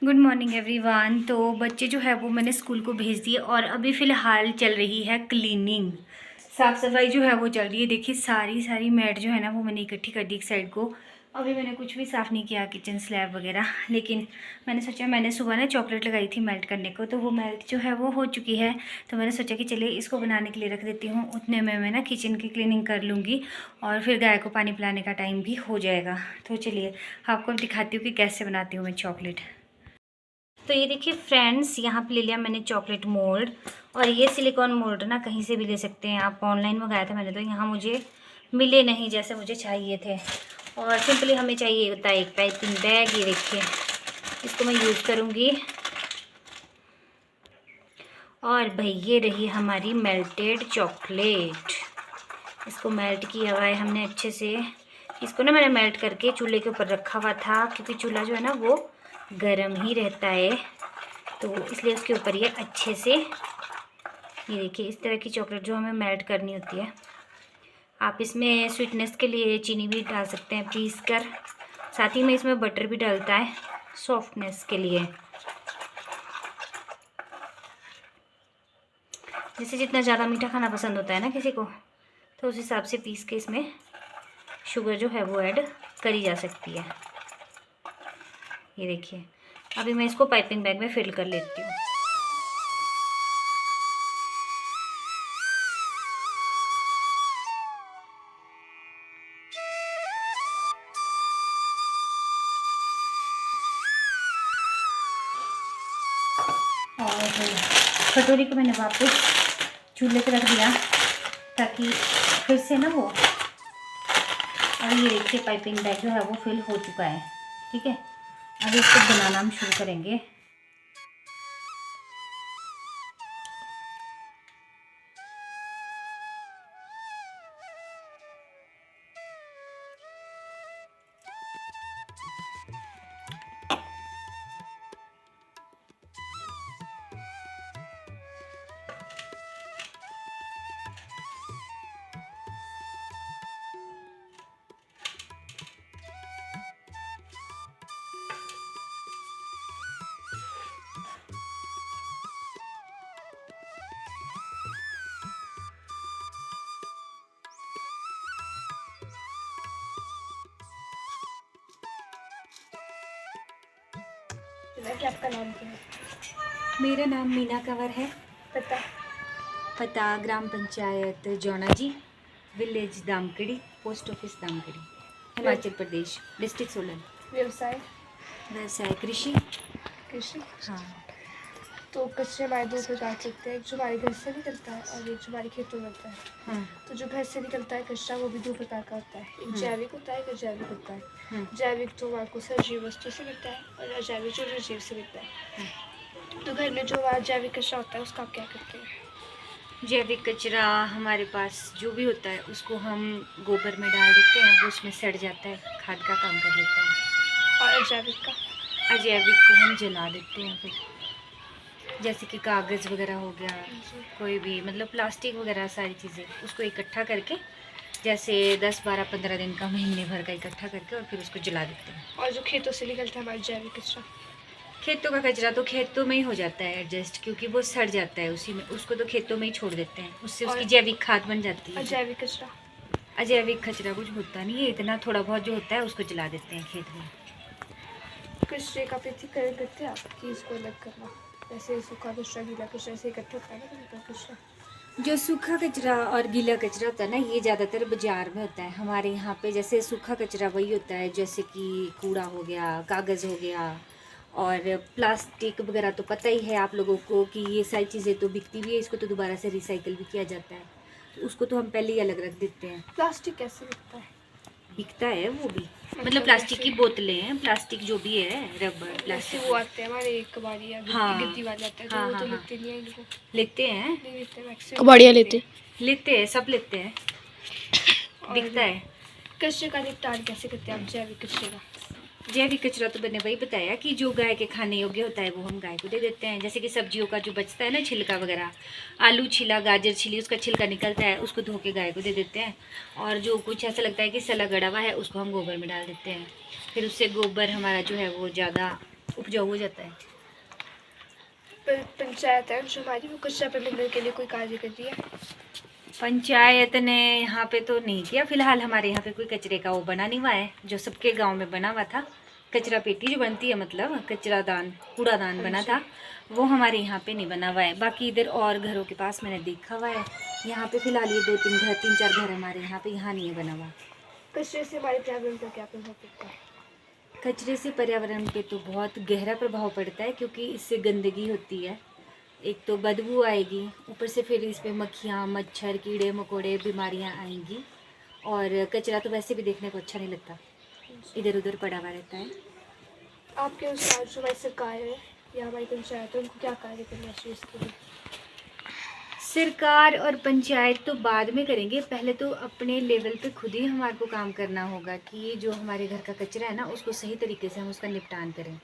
Good morning everyone. तो बच्चे जो है वो मैंने स्कूल को भेज दिए और अभी फ़िलहाल चल रही है क्लीनिंग, साफ़ सफाई जो है वो चल रही है। देखिए सारी सारी मैट जो है ना वो मैंने इकट्ठी कर दी एक साइड को। अभी मैंने कुछ भी साफ़ नहीं किया किचन स्लैब वगैरह, लेकिन मैंने सोचा, मैंने सुबह ना चॉकलेट लगाई थी मेल्ट करने को, तो वो मेल्ट जो है वो हो चुकी है। तो मैंने सोचा कि चलिए इसको बनाने के लिए रख देती हूँ, उतने में मैं ना किचन की क्लीनिंग कर लूँगी और फिर गाय को पानी पिलाने का टाइम भी हो जाएगा। तो चलिए आपको दिखाती हूँ कि कैसे बनाती हूँ मैं चॉकलेट। तो ये देखिए फ्रेंड्स, यहाँ पे ले लिया मैंने चॉकलेट मोल्ड, और ये सिलिकॉन मोल्ड ना कहीं से भी ले सकते हैं आप। ऑनलाइन मंगाया था मैंने, तो यहाँ मुझे मिले नहीं जैसे मुझे चाहिए थे। और सिंपली हमें चाहिए होता है एक पाइपिंग बैग। ये देखिए इसको मैं यूज़ करूँगी। और भाई ये रही हमारी मेल्टेड चॉकलेट। इसको मेल्ट किया हुआ है हमने अच्छे से। इसको ना मैंने मेल्ट करके चूल्हे के ऊपर रखा हुआ था, क्योंकि चूल्हा जो है ना वो गर्म ही रहता है, तो इसलिए उसके ऊपर ये अच्छे से, ये देखिए इस तरह की चॉकलेट जो हमें मेल्ट करनी होती है। आप इसमें स्वीटनेस के लिए चीनी भी डाल सकते हैं पीस कर, साथ ही में इसमें बटर भी डलता है सॉफ्टनेस के लिए। जैसे जितना ज़्यादा मीठा खाना पसंद होता है ना किसी को, तो उस हिसाब से पीस के इसमें शुगर जो है वो ऐड करी जा सकती है। ये देखिए अभी मैं इसको पाइपिंग बैग में फिल कर लेती हूँ। और कटोरी को मैंने वापस चूल्हे पे रख दिया ताकि फिर से ना वो, और ये देखिए पाइपिंग बैग जो है वो फिल हो चुका है। ठीक है, अभी इसको बनाना हम शुरू करेंगे। कि आपका नाम क्या है? मेरा नाम मीना कंवर है। पता ग्राम panchayat Jaunaji, village Damkadi, post office Damkadi, Himachal Pradesh, district Solan. व्यवसाय? व्यवसाय कृषि। कृषि। हाँ। तो कचरे हमारे दो प्रकार के होते हैं, एक जो हमारे घर से निकलता है और एक जो हमारे खेतों में होता है। हाँ। तो जो घर से निकलता है कचरा वो भी दो प्रकार का होता है, एक जैविक होता है, एक अजैविक होता है। जैविक तो हमारे को सजीव वस्तु से मिलता है और अजैविक जो निर्जीव से मिलता है। तो घर में जो हमारा जैविक कचरा होता है उसका आप क्या करते हैं? जैविक कचरा हमारे पास जो भी होता है उसको हम गोबर में डाल देते हैं, वो उसमें सड़ जाता है, खाद का काम कर लेता है। और अजैविक का? अजैविक को हम जला देते हैं फिर, जैसे कि कागज़ वगैरह हो गया, कोई भी मतलब प्लास्टिक वगैरह सारी चीज़ें उसको इकट्ठा करके, जैसे 10, 12, 15 दिन का, महीने भर का इकट्ठा करके और फिर उसको जला देते हैं। और जो खेतों से निकलता है हमारा जैविक कचरा? खेतों का कचरा तो खेतों में ही हो जाता है एडजस्ट, क्योंकि वो सड़ जाता है उसी में, उसको तो खेतों में ही छोड़ देते हैं, उससे उसकी जैविक खाद बन जाती है। अजैविक कचरा? अजैविक कचरा कुछ होता नहीं है इतना, थोड़ा बहुत जो होता है उसको जला देते हैं खेत में। कचरे का पृथक्करण करते हैं आप कि इसको अलग करना, जैसे सूखा कचरा गीला कचरा ऐसे इकट्ठा होता है ना कचरा? जो सूखा कचरा और गीला कचरा होता है ना, ये ज़्यादातर बाज़ार में होता है। हमारे यहाँ पे जैसे सूखा कचरा वही होता है, जैसे कि कूड़ा हो गया, कागज़ हो गया और प्लास्टिक वगैरह। तो पता ही है आप लोगों को कि ये सारी चीज़ें तो बिकती भी है, इसको तो दोबारा से रिसाइकिल भी किया जाता है, तो उसको तो हम पहले ही अलग रख देते हैं। प्लास्टिक कैसे बिकता है? बिकता है वो भी, मतलब प्लास्टिक की बोतलें, प्लास्टिक जो भी है, रबर प्लास्टिक, वो आते हैं हमारे कबाड़ी या गिद्दी वाले आते हैं, तो वो तो लेते नहीं है इनको। लेते हैं, नहीं लेते, मैक्सिमम कबाड़िया लेते हैं, सब लेते हैं, बिकता है। कचरे का निपटान कैसे करते हैं आप जैविक कचरे का? जैविक कचरा तो मैंने वही बताया कि जो गाय के खाने योग्य होता है वो हम गाय को दे देते हैं। जैसे कि सब्जियों का जो बचता है ना, छिलका वगैरह, आलू छिला, गाजर छिली, उसका छिलका निकलता है, उसको धो के गाय को दे देते हैं। और जो कुछ ऐसा लगता है कि सला गड़ा हुआ है उसको हम गोबर में डाल देते हैं, फिर उससे गोबर हमारा जो है वो ज़्यादा उपजाऊ हो जाता है। पंचायत है जो हमारी, वो कचरा प्रबंधन के लिए कोई कार्य कर रही है? पंचायत ने यहाँ पे तो नहीं किया फिलहाल। हमारे यहाँ पे कोई कचरे का वो बना नहीं हुआ है, जो सबके गांव में बना हुआ था। कचरा पेटी जो बनती है, मतलब कचरा दान, कूड़ादान बना था, वो हमारे यहाँ पे नहीं बना हुआ है। बाकी इधर और घरों के पास मैंने देखा हुआ है। यहाँ पे फिलहाल ये 3-4 घर हमारे यहाँ पे यहाँ नहीं है बना हुआ। कचरे से हमारे पर्यावरण पर क्या प्रभाव पड़ता है? कचरे से पर्यावरण पे तो बहुत गहरा प्रभाव पड़ता है, क्योंकि इससे गंदगी होती है, एक तो बदबू आएगी, ऊपर से फिर इस पे मक्खियाँ, मच्छर, कीड़े मकोड़े, बीमारियाँ आएंगी। और कचरा तो वैसे भी देखने को अच्छा नहीं लगता, इधर उधर पड़ा हुआ रहता है। आपके अनुसार जो हमारी सरकार है या हमारी पंचायत है, उनको क्या कार्य करना चाहिए इसके लिए? सरकार और पंचायत तो बाद में करेंगे, पहले तो अपने लेवल पे खुद ही हमारे को काम करना होगा कि ये जो हमारे घर का कचरा है ना, उसको सही तरीके से हम उसका निपटान करें।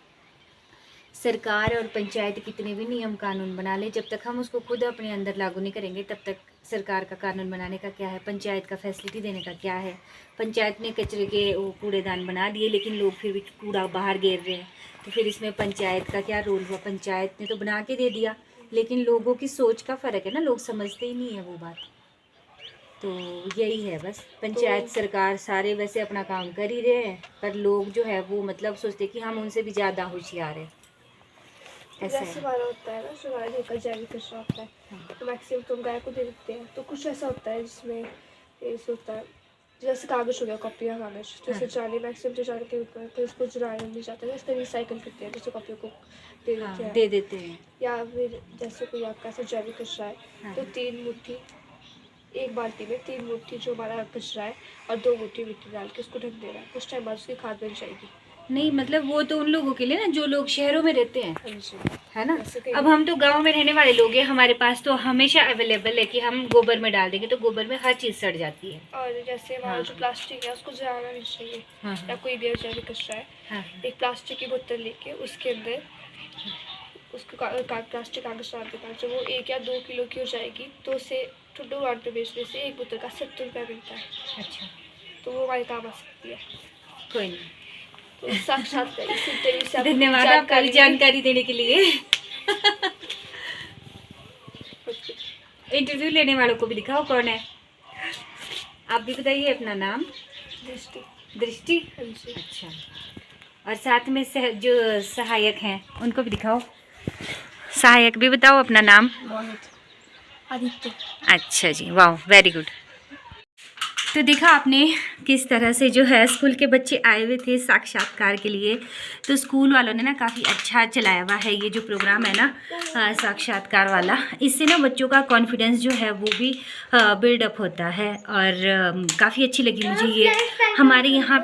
सरकार और पंचायत कितने भी नियम कानून बना ले, जब तक हम उसको खुद अपने अंदर लागू नहीं करेंगे, तब तक सरकार का कानून बनाने का क्या है, पंचायत का फैसिलिटी देने का क्या है। पंचायत ने कचरे के वो कूड़ेदान बना दिए, लेकिन लोग फिर भी कूड़ा बाहर घेर रहे हैं, तो फिर इसमें पंचायत का क्या रोल हुआ? पंचायत ने तो बना के दे दिया, लेकिन लोगों की सोच का फ़र्क है ना, लोग समझते ही नहीं है वो बात। तो यही है बस, पंचायत सरकार सारे वैसे अपना काम कर ही रहे हैं, पर लोग जो है वो मतलब सोचते कि हम उनसे भी ज़्यादा होशियार हैं। जैसे हमारा होता है ना, जो हमारा घर का जैविक कचरा होता है, तो मैक्सिमम तो हम गाय को दे देते हैं। तो कुछ ऐसा होता है जिसमें ऐसा होता है, जैसे कागज़ हो गया, कॉपियाँ कागज़, जैसे जाने मैक्सिमम जो जाने के ऊपर, तो इसको जलाया नहीं जाता है, इसका रिसाइकल करते हैं, जैसे कॉपियों को दे देते हैं। या फिर जैसे कोई आपका ऐसा जैविक कचरा है, तो 3 मुट्ठी एक बाल्टी में 3 मुट्ठी जो हमारा कचरा है और 2 मुट्ठी मिट्टी डाल के उसको ढक देना है, कुछ टाइम बाद उसकी खाद बन जाएगी। नहीं मतलब वो तो उन लोगों के लिए ना जो लोग शहरों में रहते हैं, है ना। ऐसे अब हम तो गांव में रहने वाले लोग हैं, हमारे पास तो हमेशा अवेलेबल है कि हम गोबर में डाल देंगे तो गोबर में हर चीज़ सड़ जाती है। और जैसे हमारा जो प्लास्टिक है उसको जलाना नहीं चाहिए, या कोई भी जैविक कचरा है, एक प्लास्टिक की बोतल लेके उसके अंदर उसको प्लास्टिक कागज डाल देना, जब वो 1 या 2 किलो की हो जाएगी तो उसे ठुड्डू वाट पे बेचने से एक बोतल का 70 रुपये मिलता है। अच्छा, तो वो हमारे काम आ सकती है। कोई नहीं, तो साक्षात इस धन्यवाद आपका जानकारी देने के लिए। इंटरव्यू लेने वालों को भी दिखाओ कौन है। आप भी बताइए अपना नाम। दृष्टि। अच्छा, और साथ में जो सहायक हैं उनको भी दिखाओ। सहायक भी बताओ अपना नाम। आदित्य। अच्छा जी, वाह, वेरी गुड। तो देखा आपने किस तरह से जो है स्कूल के बच्चे आए हुए थे साक्षात्कार के लिए। तो स्कूल वालों ने ना काफ़ी अच्छा चलाया हुआ है ये जो प्रोग्राम है ना साक्षात्कार वाला। इससे ना बच्चों का कॉन्फिडेंस जो है वो भी बिल्डअप होता है, और काफ़ी अच्छी लगी मुझे ये। हमारे यहाँ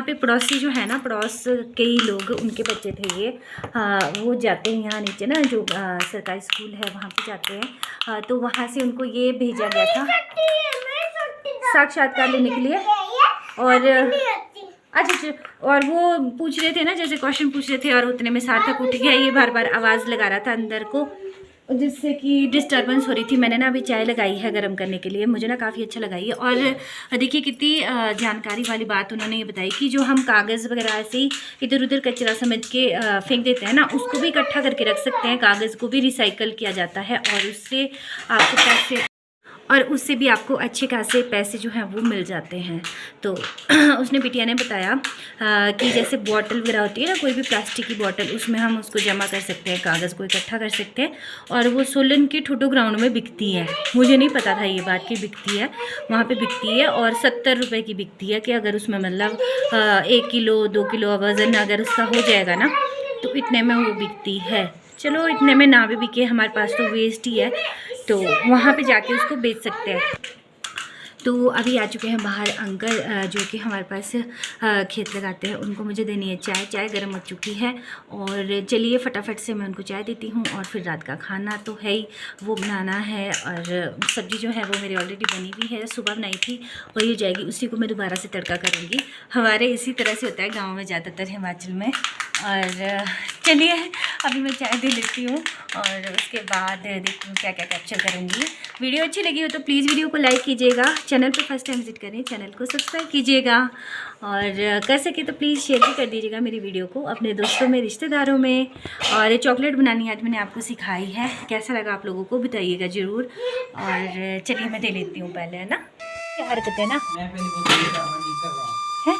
पे पड़ोसी जो है ना, पड़ोस कई लोग, उनके बच्चे थे ये, वो जाते हैं यहाँ नीचे ना जो सरकारी स्कूल है वहाँ पे जाते हैं, तो वहाँ से उनको ये भेजा गया था साक्षात्कार लेने के लिए। और अच्छा, और वो पूछ रहे थे ना, जैसे क्वेश्चन पूछ रहे थे, और उतने में सार्थक उठ गया, ये बार बार आवाज़ लगा रहा था अंदर को, जिससे कि डिस्टर्बेंस हो रही थी। मैंने ना अभी चाय लगाई है गर्म करने के लिए, मुझे ना काफ़ी अच्छा लगा ये। और देखिए कितनी जानकारी वाली बात उन्होंने ये बताई कि जो हम कागज़ वगैरह ऐसे ही इधर उधर कचरा समझ के फेंक देते हैं ना, उसको भी इकट्ठा करके रख सकते हैं, कागज़ को भी रिसाइकल किया जाता है, और उससे आपको पैसे, और उससे भी आपको अच्छे खासे पैसे जो हैं वो मिल जाते हैं। तो उसने बिटिया ने बताया कि जैसे बॉटल वगैरह होती है ना, कोई भी प्लास्टिक की बॉटल, उसमें हम उसको जमा कर सकते हैं, कागज़ को इकट्ठा कर सकते हैं, और वो सोलन के ठुड्डू ग्राउंड में बिकती है। मुझे नहीं पता था ये बात कि बिकती है, वहाँ पे बिकती है, और 70 रुपये की बिकती है, कि अगर उसमें मतलब 1 किलो 2 किलो वज़न अगर उसका हो जाएगा ना, तो इतने में वो बिकती है। चलो इतने में ना भी बिके, हमारे पास तो वेस्ट ही है, तो वहाँ पे जाके उसको बेच सकते हैं। तो अभी आ चुके हैं बाहर अंकल, जो कि हमारे पास खेत लगाते हैं, उनको मुझे देनी है चाय। चाय गर्म हो चुकी है, और चलिए फटाफट से मैं उनको चाय देती हूँ, और फिर रात का खाना तो है ही, वो बनाना है। और सब्ज़ी जो है वो मेरी ऑलरेडी बनी हुई है, सुबह बनाई थी, वही हो जाएगी, उसी को मैं दोबारा से तड़का करूँगी। हमारे इसी तरह से होता है गाँव में ज़्यादातर, हिमाचल में। और चलिए अभी मैं चाय दे लेती हूँ और उसके बाद देखती हूँ क्या क्या कैप्चर करूँगी। वीडियो अच्छी लगी हो तो प्लीज़ वीडियो को लाइक कीजिएगा, चैनल पर फर्स्ट टाइम विजिट करें चैनल को सब्सक्राइब कीजिएगा और कर सके तो प्लीज़ शेयर भी कर दीजिएगा मेरी वीडियो को अपने दोस्तों में, रिश्तेदारों में। और चॉकलेट बनानी आज मैंने आपको सिखाई है, कैसा लगा आप लोगों को बताइएगा ज़रूर। और चलिए मैं दे लेती हूँ पहले, है ना। क्या हरकत है ना है?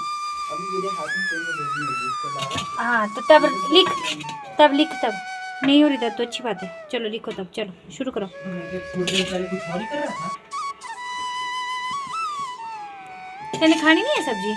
हाँ तो तब लिख तब नहीं हो रही तब तो अच्छी बात है। चलो लिखो तब, चलो शुरू करो। मैंने खानी नहीं है सब्जी।